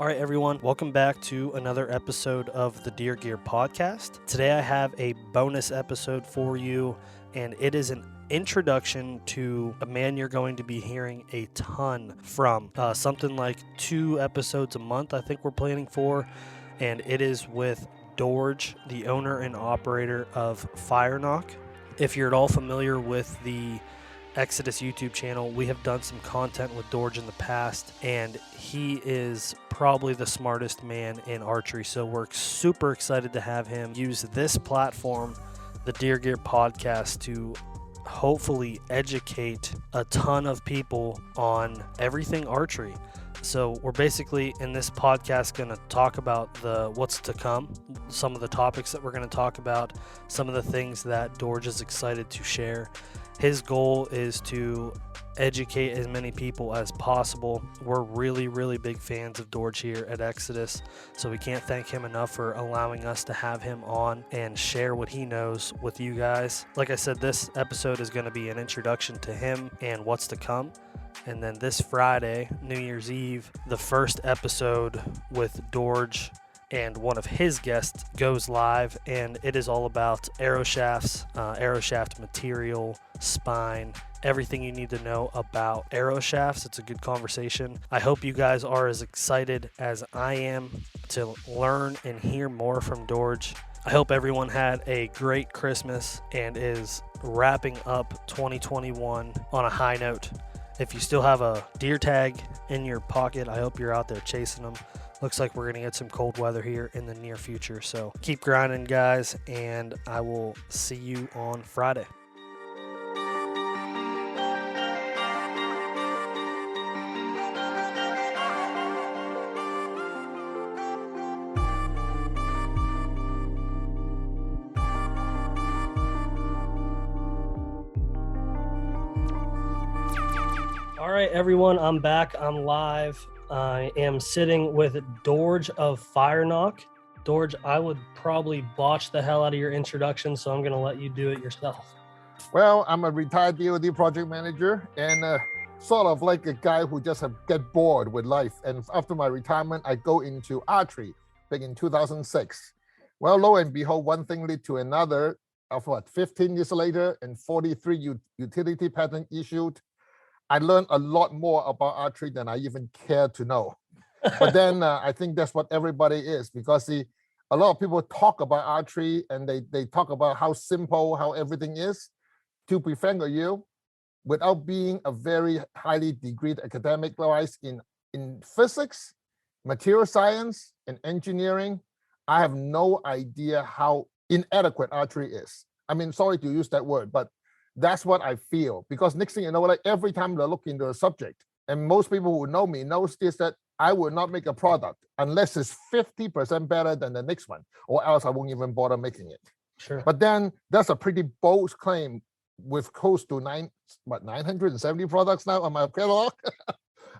All right, everyone, welcome back to another episode of the Deer Gear podcast. Today I have a bonus episode for you, and it is an introduction to a man you're going to be hearing a ton from. Something like 2 episodes a month, I think we're planning for, and it is with Dorge, the owner and operator of Firenock. If you're at all familiar with the Exodus YouTube channel, we have done some content with Dorge in the past, and he is probably the smartest man in archery. So we're super excited to have him use this platform, the Deer Gear podcast, to hopefully educate a ton of people on everything archery. So we're basically in this podcast going to talk about what's to come, some of the topics that we're going to talk about, some of the things that Dorge is excited to share. His goal is to educate as many people as possible. We're really, really big fans of Dorge here at Exodus, so we can't thank him enough for allowing us to have him on and share what he knows with you guys. Like I said, this episode is going to be an introduction to him and what's to come. And then this Friday, New Year's Eve, the first episode with Dorge and one of his guests goes live, and it is all about arrow shafts, arrow shaft material, spine, everything you need to know about arrow shafts. It's a good conversation. I hope you guys are as excited as I am to learn and hear more from Dorge. I hope everyone had a great Christmas and is wrapping up 2021 on a high note. If you still have a deer tag in your pocket, I hope you're out there chasing them. Looks like we're going to get some cold weather here in the near future. So keep grinding, guys, and I will see you on Friday. All right, everyone, I'm back. I'm live. I am sitting with Dorge of Firenock. Dorge, I would probably botch the hell out of your introduction, so I'm going to let you do it yourself. Well, I'm a retired DoD project manager and sort of like a guy who just get bored with life. And after my retirement, I go into archery back in 2006. Well, lo and behold, one thing led to another. Of 15 years later and 43 utility patent issued, I learned a lot more about archery than I even cared to know. But then I think that's what everybody is, because a lot of people talk about archery and they talk about how simple, how everything is. To be frank with you, without being a very highly degreed academic wise in physics, material science, and engineering, I have no idea how inadequate archery is. I mean, sorry to use that word, but that's what I feel, because next thing you know, like every time I look into a subject, and most people who know me knows this, that I will not make a product unless it's 50% better than the next one, or else I won't even bother making it. Sure. But then that's a pretty bold claim with close to 970 products now on my catalog.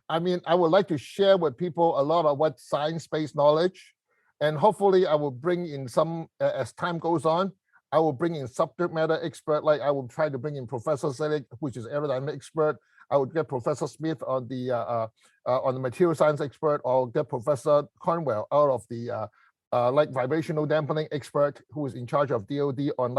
I mean, I would like to share with people a lot of what science-based knowledge, and hopefully I will bring in some, as time goes on, I will bring in subject matter expert, like I will try to bring in Professor Selig, which is aerodynamic expert. I would get Professor Smith on the material science expert, or get Professor Conwell out of the like vibrational dampening expert, who is in charge of DoD on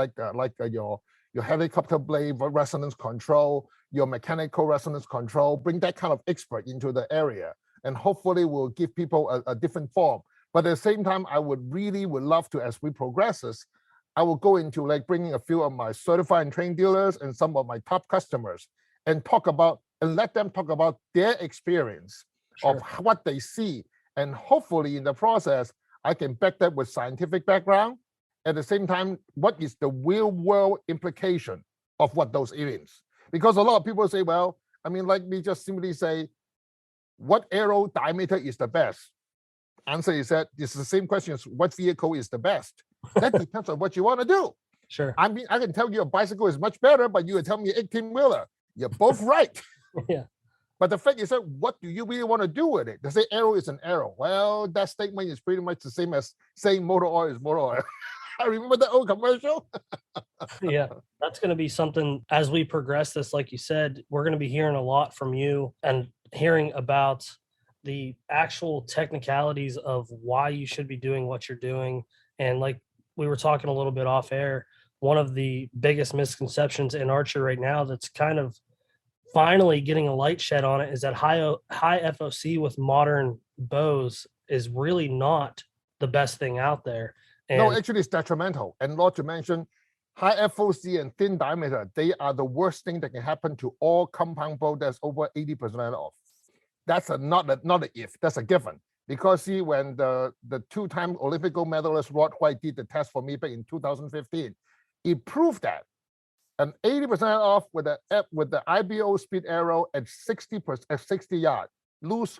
your helicopter blade resonance control, your mechanical resonance control. Bring that kind of expert into the area, and hopefully we'll give people a different form. But at the same time, I would love to, as we progress this, I will go into like bringing a few of my certified and trained dealers and some of my top customers and let them talk about their experience of what they see. And hopefully in the process, I can back that with scientific background. At the same time, what is the real world implication of what those events? Because a lot of people say, well, I mean, like me just simply say, what arrow diameter is the best? Answer is that it's the same question as what vehicle is the best. That depends on what you want to do. Sure. I mean, I can tell you a bicycle is much better, but you would tell me 18-wheeler. You're both right. Yeah. But the fact is that, what do you really want to do with it? They say arrow is an arrow. Well, that statement is pretty much the same as saying motor oil is motor oil. I remember the old commercial. Yeah, that's going to be something as we progress this. Like you said, we're going to be hearing a lot from you and hearing about the actual technicalities of why you should be doing what you're doing. And like we were talking a little bit off air, one of the biggest misconceptions in archery right now that's kind of finally getting a light shed on it is that high FOC with modern bows is really not the best thing out there. No, And actually, it's detrimental. And not to mention, high FOC and thin diameter, they are the worst thing that can happen to all compound bow that's over 80% off. That's not an if, that's a given. Because see, when the two-time Olympic gold medalist Rod White did the test for me back in 2015, it proved that an 80% off with the IBO speed arrow at 60 yards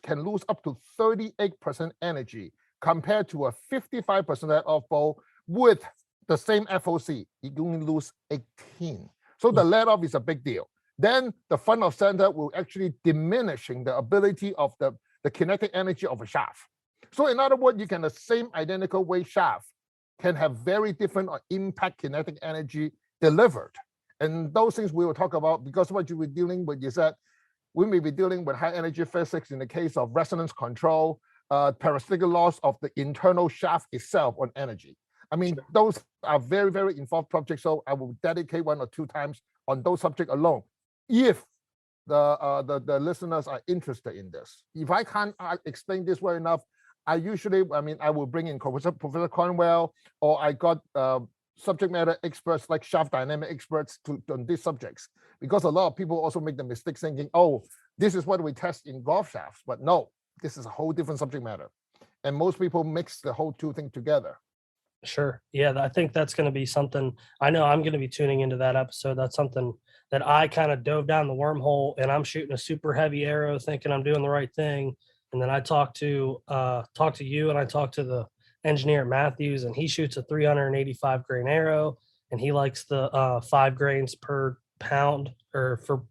can lose up to 38% energy compared to a 55% off bow with the same FOC. You only lose 18. So the let off is a big deal. Then the front of center will actually diminishing the ability of the kinetic energy of a shaft. So in other words, you can the same identical weight shaft can have very different impact kinetic energy delivered. And those things we will talk about, because what you were dealing with is that we may be dealing with high energy physics in the case of resonance control, parasitic loss of the internal shaft itself on energy. I mean, those are very, very involved subjects. So I will dedicate 1 or 2 times on those subjects alone, if the listeners are interested in this. If I can't explain this well enough, I will bring in Professor Cornwell, or I got subject matter experts like shaft dynamic experts on these subjects, because a lot of people also make the mistake thinking, oh, this is what we test in golf shafts, but no, this is a whole different subject matter. And most people mix the whole two things together. Sure. Yeah, I think that's going to be something. I know I'm going to be tuning into that episode. That's something that I kind of dove down the wormhole, and I'm shooting a super heavy arrow thinking I'm doing the right thing. And then I talked to you, and I talked to the engineer at Matthews, and he shoots a 385 grain arrow, and he likes the 5 grains per pound or for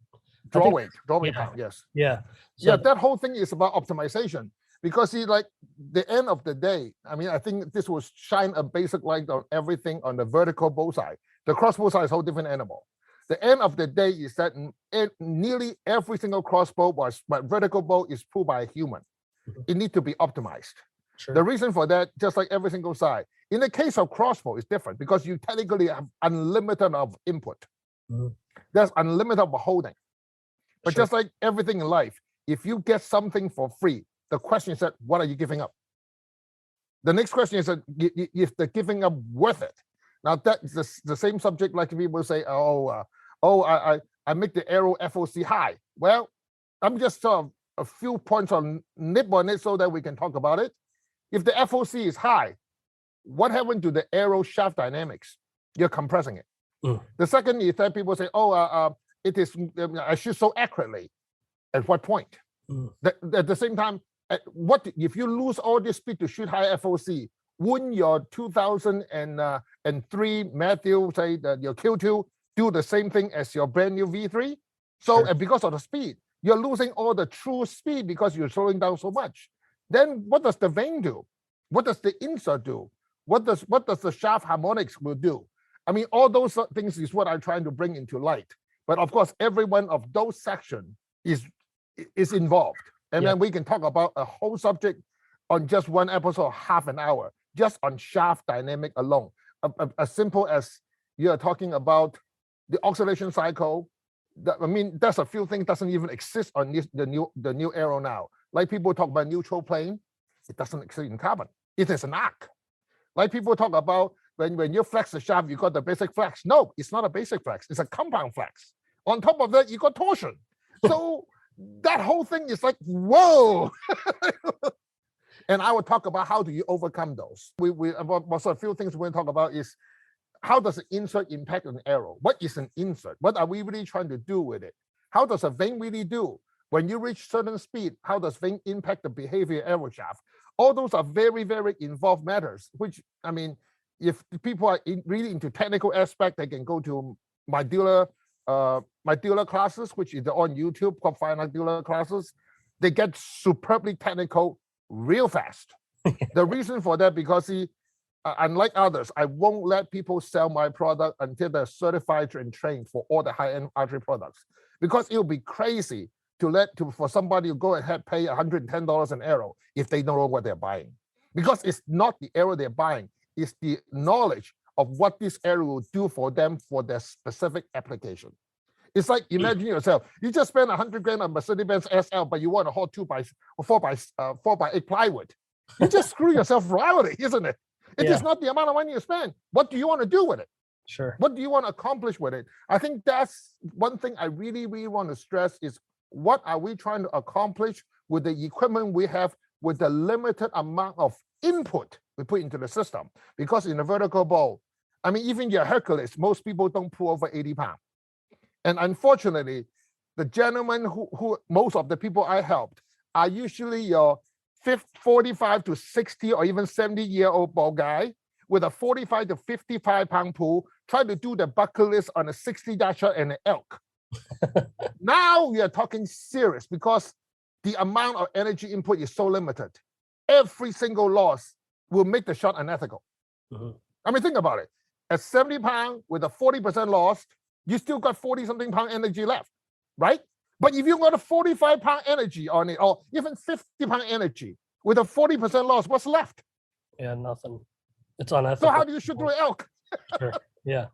draw weight yeah, pound. Yes. Yeah. So, yeah, that whole thing is about optimization. Because see, like the end of the day, I mean, I think this will shine a basic light on everything on the vertical bow side. The crossbow side is a whole different animal. The end of the day is that nearly every single crossbow but vertical bow is pulled by a human. It needs to be optimized. Sure. The reason for that, just like every single side, in the case of crossbow, it's different because you technically have unlimited of input. There's unlimited of holding. But just like everything in life, if you get something for free, the question is that, what are you giving up? The next question is that, is the giving up worth it? Now that's the same subject, like people say, I make the arrow FOC high. Well, I'm just sort of a few points on nip on it so that we can talk about it. If the FOC is high, what happened to the arrow shaft dynamics? You're compressing it. The second is that people say, it is, I shoot so accurately. At what point? At the same time, what if you lose all this speed to shoot high FOC? Wouldn't your 2003 Matthew say that your Q2 do the same thing as your brand new V3? So sure. Because of the speed, you're losing all the true speed because you're slowing down so much. Then what does the vane do? What does the insert do? What does the shaft harmonics will do? I mean, all those things is what I'm trying to bring into light. But of course, every one of those sections is involved. And then we can talk about a whole subject on just one episode, half an hour, just on shaft dynamic alone. As simple as you're talking about the oscillation cycle. I mean, there's a few things doesn't even exist on the new arrow now. Like people talk about neutral plane, it doesn't exist in carbon. It is an arc. Like people talk about when you flex the shaft, you got the basic flex. No, it's not a basic flex. It's a compound flex. On top of that, you got torsion. So that whole thing is like, whoa. And I will talk about how do you overcome those. Also a few things we're going to talk about is how does an insert impact an arrow? What is an insert? What are we really trying to do with it? How does a vane really do? When you reach certain speed, how does vane impact the behavior of arrow shaft? All those are very, very involved matters, which, I mean, if people are really into technical aspect, they can go to my dealer classes, which is on YouTube called Firenock dealer classes. They get superbly technical real fast. The reason for that, because unlike others, I won't let people sell my product until they're certified and trained for all the high-end archery products, because it will be crazy for somebody to go ahead pay $110 an arrow if they don't know what they're buying, because it's not the arrow they're buying, it's the knowledge of what this arrow will do for them for their specific application. It's like, imagine yourself, you just spend 100 grand on Mercedes-Benz SL, but you want a whole 4x8 plywood. You just screw yourself royally, isn't it? It is not the amount of money you spend. What do you want to do with it? Sure. What do you want to accomplish with it? I think that's one thing I really, really want to stress is, what are we trying to accomplish with the equipment we have, with the limited amount of input we put into the system? Because in a vertical bow, I mean, even your Hercules, most people don't pull over 80 pounds. And unfortunately, the gentlemen who most of the people I helped are usually your 45 to 60 or even 70-year-old ball guy with a 45 to 55 pound pull, trying to do the bucket list on a 60 dasher and an elk. Now we are talking serious, because the amount of energy input is so limited. Every single loss will make the shot unethical. I mean, think about it. At 70 pound with a 40% loss, you still got 40-something pound energy left, right? But if you got a 45 pound energy on it, or even 50 pound energy with a 40% loss, what's left? Yeah, nothing. It's unethical. So how do you shoot through an elk? Sure. Yeah.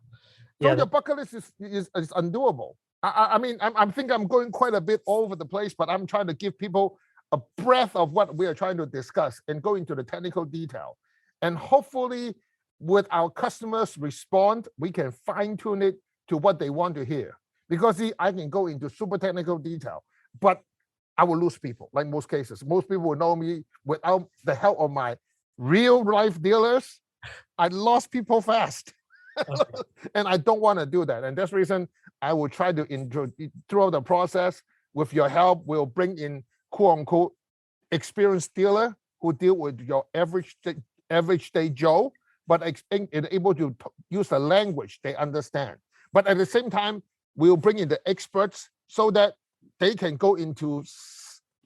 So your bucket list is undoable. I mean, I think I'm going quite a bit all over the place, but I'm trying to give people a breadth of what we are trying to discuss and go into the technical detail. And hopefully, with our customers respond, we can fine tune it to what they want to hear. Because see, I can go into super technical detail, but I will lose people, like most cases. Most people will know me without the help of my real life dealers. I lost people fast. Okay. And I don't want to do that. And that's the reason I will try to throughout the process, with your help, we'll bring in quote unquote experienced dealer who deal with your average day Joe, but able to use the language they understand. But at the same time, we'll bring in the experts so that they can go into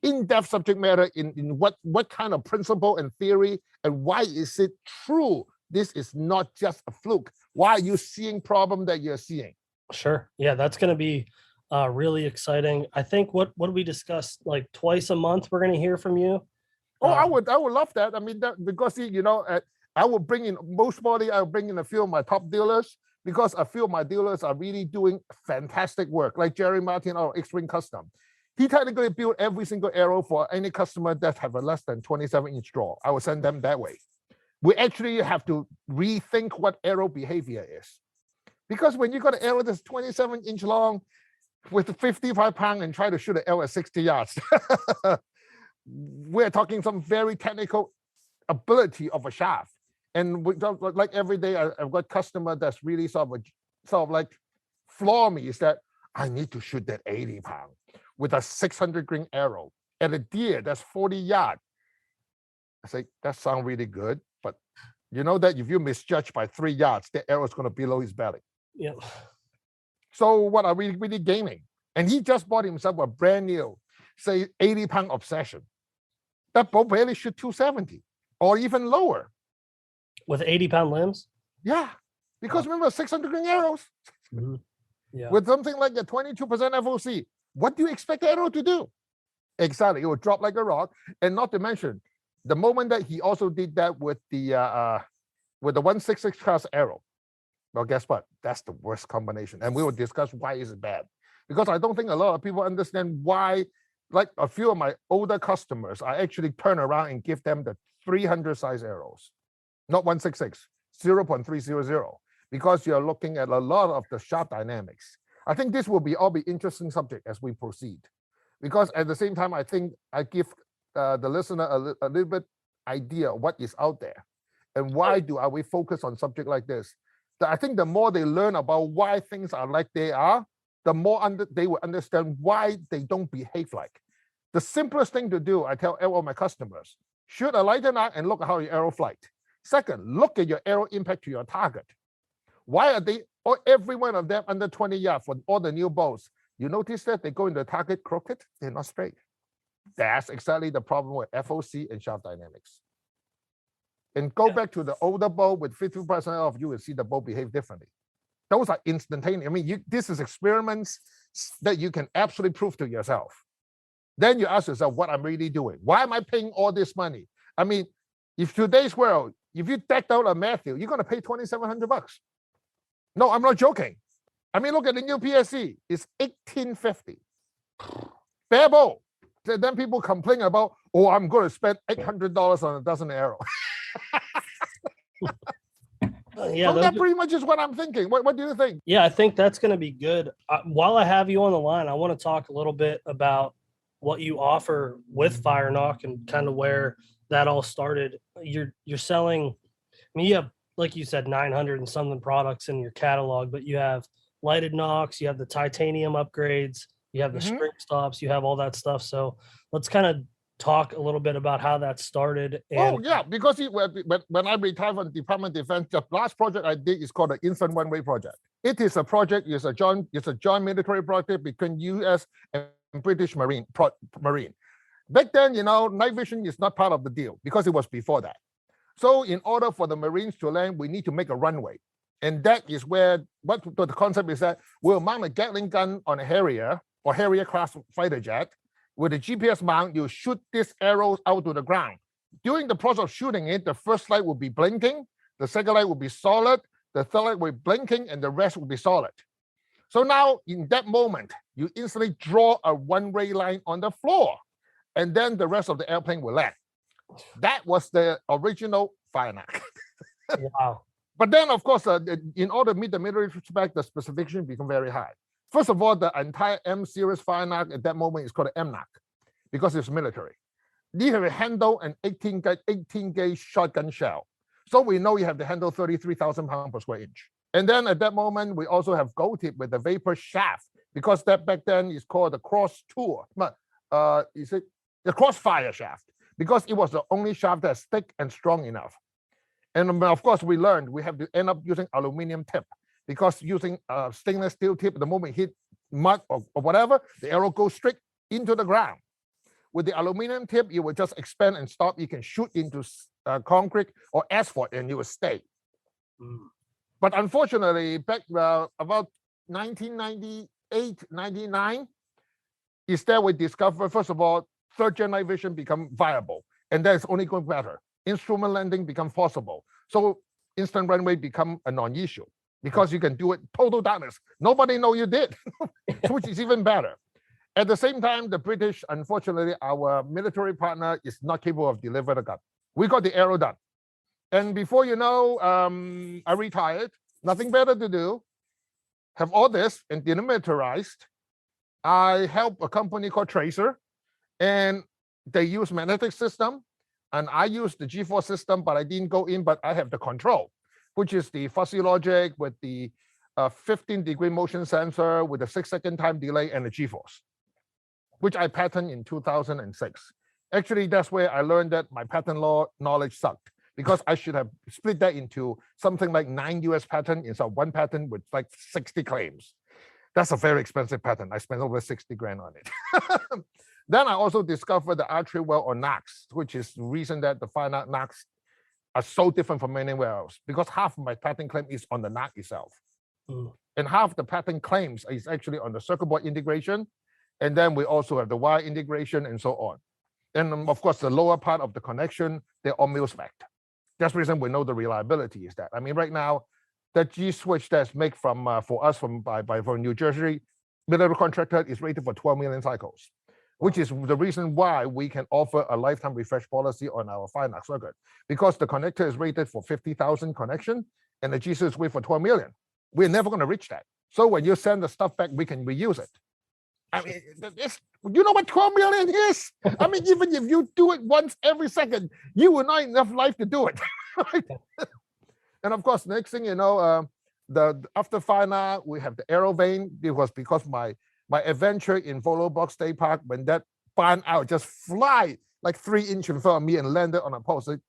in-depth subject matter in what kind of principle and theory, and why is it true this is not just a fluke. Why are you seeing problem that you're seeing? Sure. Yeah, that's going to be really exciting. I think what we discussed, like twice a month, we're going to hear from you. Oh, I would love that. I mean, because you know, I will bring in I'll bring in a few of my top dealers, because a few of my dealers are really doing fantastic work, like Jerry Martin, our X-Wing Custom. He technically built every single arrow for any customer that have a less than 27-inch draw. I will send them that way. We actually have to rethink what arrow behavior is. Because when you got an arrow that's 27-inch long with 55 pound and try to shoot an arrow at 60 yards, we're talking some very technical ability of a shaft. And we don't, like every day, I've got customer that's really sort of like floor me, is that I need to shoot that 80 pound with a 600 grain arrow at a deer that's 40 yards. I say, that sounds really good, but you know that if you misjudge by 3 yards, the arrow is going to be below his belly. Yeah. So what are we really gaining? And he just bought himself a brand new, say, 80 pound Obsession. That bow barely shoot 270 or even lower. With 80 pound limbs? Yeah, because remember 600 grain arrows. Mm-hmm. Yeah. With something like a 22% FOC, what do you expect the arrow to do? Exactly, it will drop like a rock. And not to mention, the moment that he also did that with the 166 class arrow, well, guess what? That's the worst combination. And we will discuss why is it bad. Because I don't think a lot of people understand why, like a few of my older customers, I actually turn around and give them the 300 size arrows, not 166, 0.300, because you're looking at a lot of the shot dynamics. I think this will all be interesting subject as we proceed. Because at the same time, I think I give the listener a little bit idea of what is out there. And why are we focus on subject like this? I think the more they learn about why things are like they are, the more they will understand why they don't behave like. The simplest thing to do, I tell all my customers, shoot a lighter arc and look at how your arrow flight. Second, look at your arrow impact to your target. Why are they, or every one of them under 20 yards for all the new bows? You notice that they go into the target crooked, they're not straight. That's exactly the problem with FOC and shaft dynamics. And go back to the older bow with 50% off, you will see the bow behave differently. Those are instantaneous. I mean, this is experiments that you can absolutely prove to yourself. then you ask yourself what I'm really doing. Why am I paying all this money? I mean, if today's world, if you decked out a Matthew, you're going to pay $2,700. No, I'm not joking. I mean, look at the new PSC. It's $1,850. Bare bowl. Then people complain about, oh, I'm going to spend $800 on a dozen arrow. Yeah, so that pretty much is what I'm thinking. What do you think? Yeah, I think that's going to be good. While I have you on the line, I want to talk a little bit about what you offer with Firenock and kind of where that all started. You're selling, I mean, you have, like you said, 900 and something products in your catalog, but you have lighted knocks, you have the titanium upgrades, you have the spring stops, you have all that stuff. So let's kind of talk a little bit about how that started. And yeah, because when I retired from the Department of Defense, the last project I did is called the Instant One-Way Project. It is a project, it's a joint military project between U.S. and British Marine. Back then, night vision is not part of the deal because it was before that. So in order for the Marines to land, we need to make a runway. And that is where, what the concept is that we'll mount a Gatling gun on a Harrier or Harrier-class fighter jet. With a GPS mount, you shoot these arrows out to the ground. During the process of shooting it, the first light will be blinking, the second light will be solid, the third light will be blinking, and the rest will be solid. So now, in that moment, you instantly draw a one-way line on the floor, and then the rest of the airplane will land. That was the original Firenock. Wow. But then, of course, in order to meet the military spec, the specification become very high. First of all, the entire M series Firenock at that moment is called an MNOC because it's military. You have to handle an 18 gauge shotgun shell. So we know you have to handle 33,000 pounds per square inch. And then at that moment, we also have gold tip with the vapor shaft because that back then is called the cross tour. Is it the crossfire shaft? Because it was the only shaft that's thick and strong enough. And of course, we learned we have to end up using aluminum tip because using stainless steel tip, the moment you hit mud or whatever, the arrow goes straight into the ground. With the aluminum tip, you will just expand and stop. You can shoot into concrete or asphalt and you will stay. But unfortunately, back about 1998, 99, is that we discovered, first of all, third-gen night vision become viable, and that is only going better. Instrument landing become possible. So instant runway become a non-issue because you can do it total darkness. Nobody know you did, which is even better. At the same time, the British, unfortunately, our military partner is not capable of delivering the gun. We got the arrow done. And before you know, I retired, nothing better to do, have all this and demilitarized. I helped a company called Tracer, and they use magnetic system, and I use the G4 system, but I didn't go in, but I have the control, which is the fuzzy logic with the 15-degree motion sensor with a 6-second time delay and the G-force, which I patented in 2006. Actually, that's where I learned that my patent law knowledge sucked because I should have split that into something like 9 US patents instead of one patent with like 60 claims. That's a very expensive patent. I spent over 60 grand on it. Then I also discovered the archery well or knocks, which is the reason that the Firenock knocks are so different from anywhere else because half of my patent claim is on the knock itself. And half the patent claims is actually on the circuit board integration. And then we also have the wire integration and so on. And of course, the lower part of the connection, they're all mil-spec. That's the reason we know the reliability is that. I mean, right now, the G switch that's made from for us from New Jersey military contractor is rated for 12 million cycles, which is the reason why we can offer a lifetime refresh policy on our Firenock circuit, because the connector is rated for 50,000 connection and the G switch is rated for 12 million. We're never going to reach that. So when you send the stuff back, we can reuse it. I mean, you know what 12 million is? I mean, even if you do it once every second, you will not have enough life to do it. Right? And of course, next thing you know, after Firenock, we have the arrow vein. It was because my adventure in Volo Box State Park, when that barn out just fly like 3 inches in front of me and landed on a post. Like,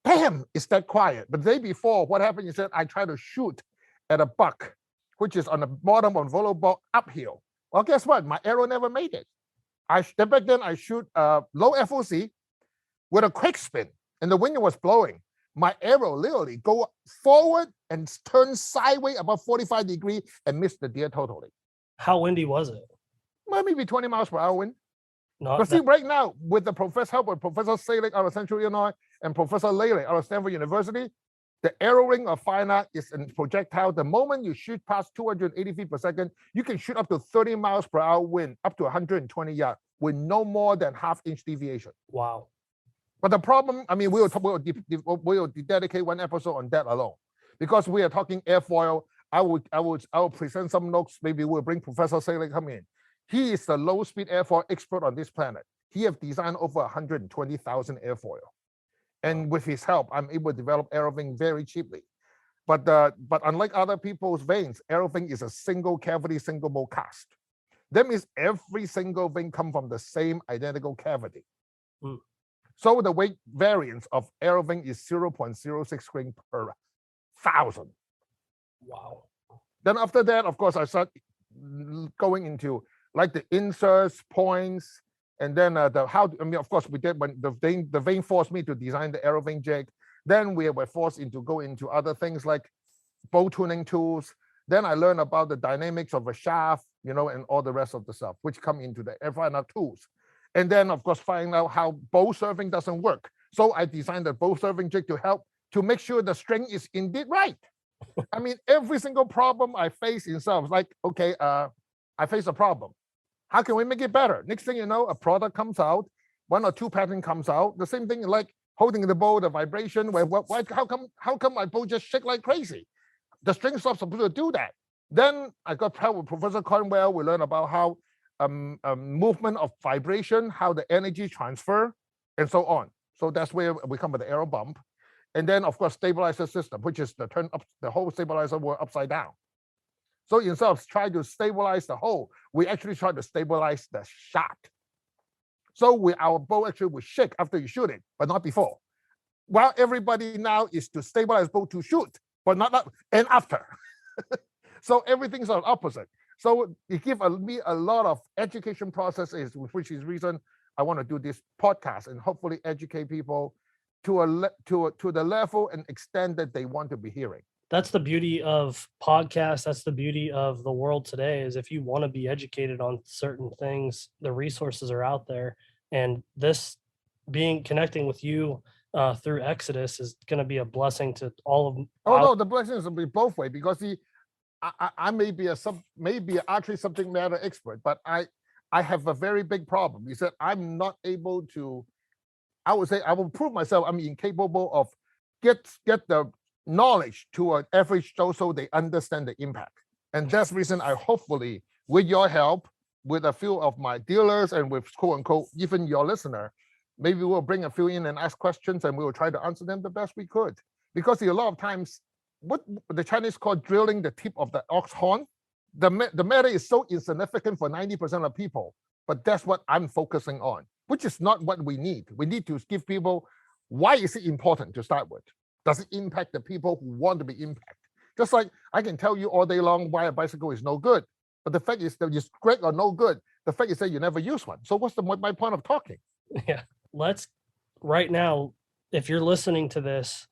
bam, it's that quiet. But the day before, what happened is that I tried to shoot at a buck, which is on the bottom of Volo Box uphill. Well, guess what? My arrow never made it. Back then I shoot low FOC with a quick spin, and the wind was blowing. My arrow literally go forward and turn sideways about 45 degrees and miss the deer totally. How windy was it? Well, maybe 20 miles per hour wind. Not But see, right now, with the help with Professor Salick out of Central Illinois and Professor Laley out of Stanford University, the arrow ring of Firenock is a projectile. The moment you shoot past 280 feet per second, you can shoot up to 30 miles per hour wind, up to 120 yards, with no more than half-inch deviation. wow. But the problem, I mean, we'll dedicate one episode on that alone, because we are talking airfoil. I will present some notes. Maybe we'll bring Professor Salick come in. He is the low-speed airfoil expert on this planet. He has designed over 120,000 airfoil. And with his help, I'm able to develop aeroving very cheaply. But unlike other people's vanes, aeroving is a single cavity, single mold cast. That means every single vane comes from the same identical cavity. Mm. So the weight variance of aeroving is 0.06 grain per 1,000. Wow. Then after that, of course, I start going into like the inserts, points, and then of course, we did when the vane forced me to design the aerovane jig. Then we were forced to go into other things like bow tuning tools. Then I learned about the dynamics of a shaft, and all the rest of the stuff, which come into the Firenock tools. And then, of course, finding out how bow serving doesn't work. So I designed the bow serving jig to help to make sure the string is indeed right. I mean, every single problem I face in sales, like, okay, I face a problem. How can we make it better? Next thing you know, a product comes out, 1 or 2 patent comes out. The same thing like holding the bow, the vibration. How come my bow just shake like crazy? The string's not supposed to do that. Then I got help with Professor Conwell. We learned about how movement of vibration, how the energy transfer, and so on. So that's where we come with the aero bump. And then, of course, stabilizer system, which is the turn up, the whole stabilizer were upside down. So instead of trying to stabilize the whole, we actually try to stabilize the shot. So our bow actually will shake after you shoot it, but not before. While everybody now is to stabilize bow to shoot, but not and after. So everything's on opposite. So it gives me a lot of education processes, which is the reason I want to do this podcast and hopefully educate people to the level and extent that they want to be hearing. That's the beauty of podcasts. That's the beauty of the world today, is if you want to be educated on certain things, the resources are out there. And this connecting with you through Exodus is going to be a blessing to all of. Oh no, the blessings will be both ways, because I may be a archery subject matter expert, but I have a very big problem. He said I'm not able to. I would say I will prove myself I'm incapable of get the knowledge to an average Joe so they understand the impact. And that's the reason I hopefully, with your help, with a few of my dealers and with quote unquote even your listener, maybe we'll bring a few in and ask questions and we will try to answer them the best we could. Because a lot of times, what the Chinese call drilling the tip of the ox horn, the matter is so insignificant for 90% of people, but that's what I'm focusing on, which is not what we need. We need to give people, why is it important to start with? Does it impact the people who want to be impacted? Just like I can tell you all day long why a bicycle is no good, but the fact is that it's great or no good. The fact is that you never use one. So what's my point of talking? Yeah. Let's, right now, if you're listening to this,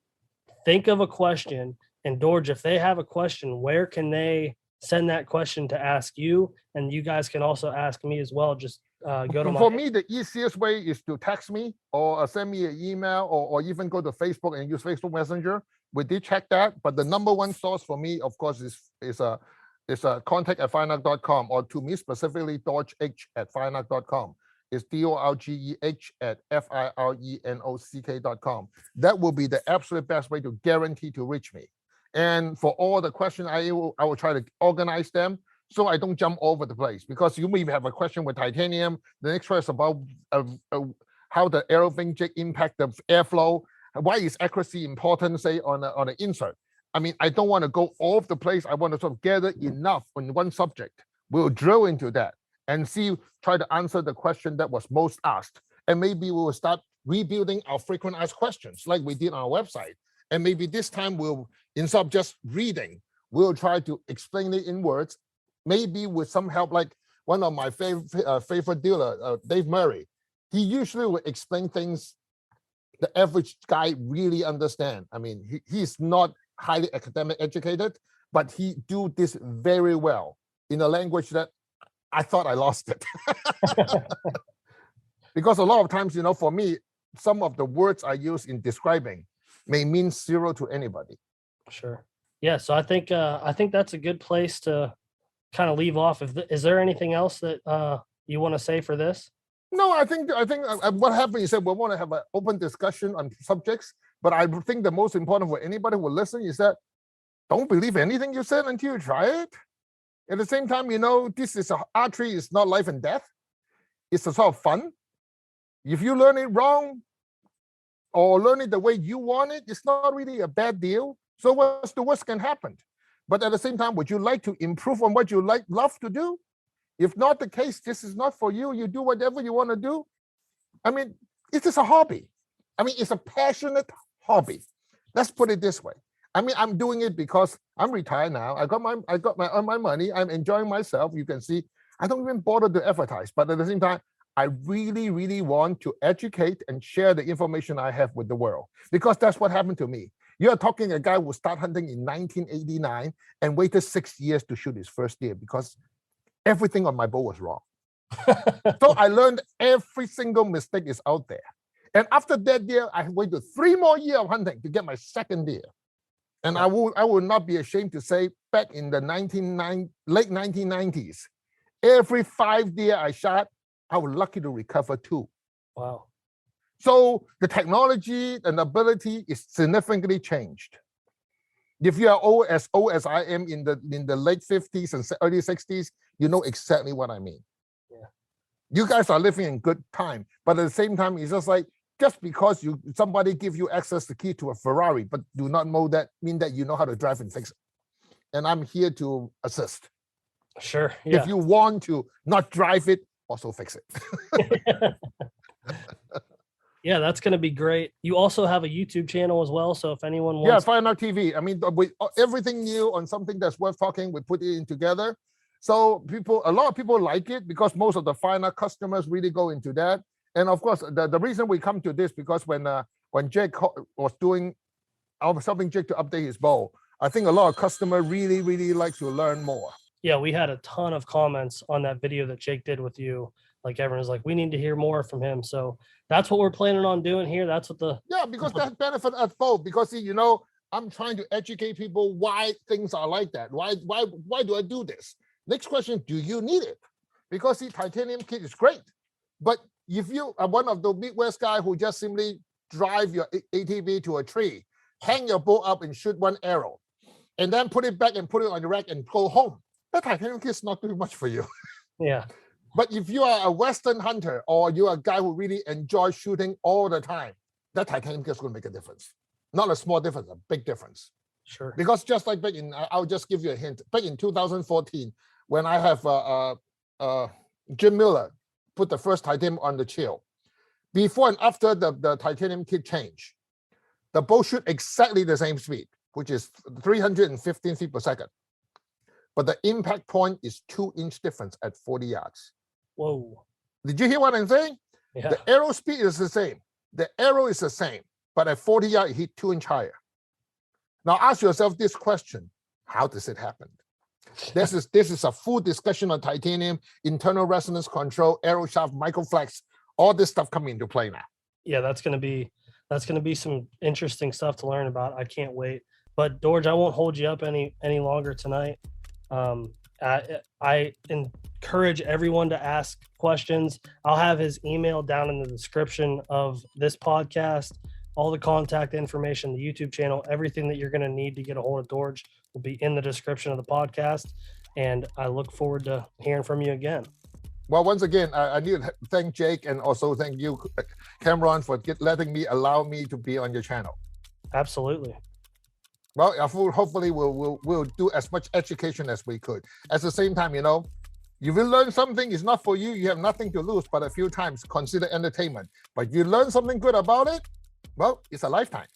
think of a question. And Dorge, if they have a question, where can they send that question to ask you? And you guys can also ask me as well. Just go to For me, the easiest way is to text me or send me an email or even go to Facebook and use Facebook Messenger. We did check that, but the number one source for me, of course, is contact@firenock.com, or to me specifically, dorgeh@firenock.com. It's DORGEH@FIRENOCK.com. That will be the absolute best way to guarantee to reach me. And for all the questions, I will try to organize them so I don't jump over the place, because you may have a question with titanium. The next one is about how the aerovane jig impact the airflow. Why is accuracy important, say, on an insert? I mean, I don't want to go off the place. I want to sort of gather enough on one subject. We'll drill into that and try to answer the question that was most asked. And maybe we will start rebuilding our frequent asked questions like we did on our website. And maybe this time instead of just reading, we'll try to explain it in words, maybe with some help, like one of my favorite dealer, Dave Murray. He usually will explain things the average guy really understand. I mean, he's not highly academic educated, but he do this very well in a language that I thought I lost it. Because a lot of times, for me, some of the words I use in describing may mean zero to anybody. Sure. Yeah. So I think that's a good place to kind of leave off. Is there anything else that you want to say for this? No, I think what happened is that we want to have an open discussion on subjects, but I think the most important for anybody who will listen is that don't believe anything you said until you try it. At the same time, archery is not life and death. It's a sort of fun. If you learn it wrong or learn it the way you want it, it's not really a bad deal. So what's the worst can happen? But at the same time, would you like to improve on what you love to do? If not the case, this is not for you. You do whatever you want to do. I mean, it is a hobby. I mean, it's a passionate hobby. Let's put it this way. I mean, I'm doing it because I'm retired now. I got my money. I'm enjoying myself. You can see, I don't even bother to advertise. But at the same time, I really, really want to educate and share the information I have with the world, because that's what happened to me. You're talking a guy who started hunting in 1989 and waited 6 years to shoot his first deer because everything on my bow was wrong. So I learned every single mistake is out there. And after that deer, I waited 3 more years of hunting to get my second deer. And I will not be ashamed to say, back in the late 1990s, every 5 deer I shot, I was lucky to recover 2. Wow. So the technology and ability is significantly changed. If you are as old as I am in the late 50s and early 60s, you know exactly what I mean. Yeah. You guys are living in good time, but at the same time, it's just because somebody give you access the key to a Ferrari, but do not mean that you know how to drive and fix it. And I'm here to assist. Sure. Yeah. If you want to not drive it, also fix it. Yeah, that's going to be great. You also have a YouTube channel as well. So if anyone wants... Yeah, Firenock TV. I mean, everything new on something that's worth talking, we put it in together. So a lot of people like it because most of the Firenock customers really go into that. And of course, the reason we come to this, because when Jake was I was helping Jake to update his bow, I think a lot of customers really, really like to learn more. Yeah, we had a ton of comments on that video that Jake did with you. Like everyone's like, we need to hear more from him. So that's what we're planning on doing here. That's what because that benefit us both. Because I'm trying to educate people why things are like that. Why do I do this? Next question, do you need it? Because the titanium kit is great. But if you are one of the Midwest guy who just simply drive your ATV to a tree, hang your bow up and shoot 1 arrow, and then put it back and put it on the rack and go home, that titanium kit is not doing much for you. Yeah. But if you are a Western hunter or you're a guy who really enjoys shooting all the time, that titanium kit is going to make a difference. Not a small difference, a big difference. Sure. Because just like I'll just give you a hint. Back in 2014, when I have Jim Miller put the first titanium on the chill, before and after the titanium kit change, the bow shoot exactly the same speed, which is 315 feet per second. But the impact point is 2-inch difference at 40 yards. Whoa. Did you hear what I'm saying? Yeah. The arrow speed is the same. The arrow is the same, but at 40 yards, it hit 2-inch higher. Now ask yourself this question: how does it happen? This is a full discussion on titanium, internal resonance control, arrow shaft, microflex, all this stuff coming into play now. Yeah, that's gonna be some interesting stuff to learn about. I can't wait. But Dorge, I won't hold you up any longer tonight. I encourage everyone to ask questions. I'll have his email down in the description of this podcast. All the contact information, the YouTube channel, everything that you're going to need to get a hold of Dorge will be in the description of the podcast. And I look forward to hearing from you again. Well, once again, I need to thank Jake and also thank you, Cameron, for allow me to be on your channel. Absolutely. Well, hopefully we'll do as much education as we could. At the same time, you will learn something. It's not for you. You have nothing to lose, but a few times consider entertainment. But you learn something good about it, well, it's a lifetime.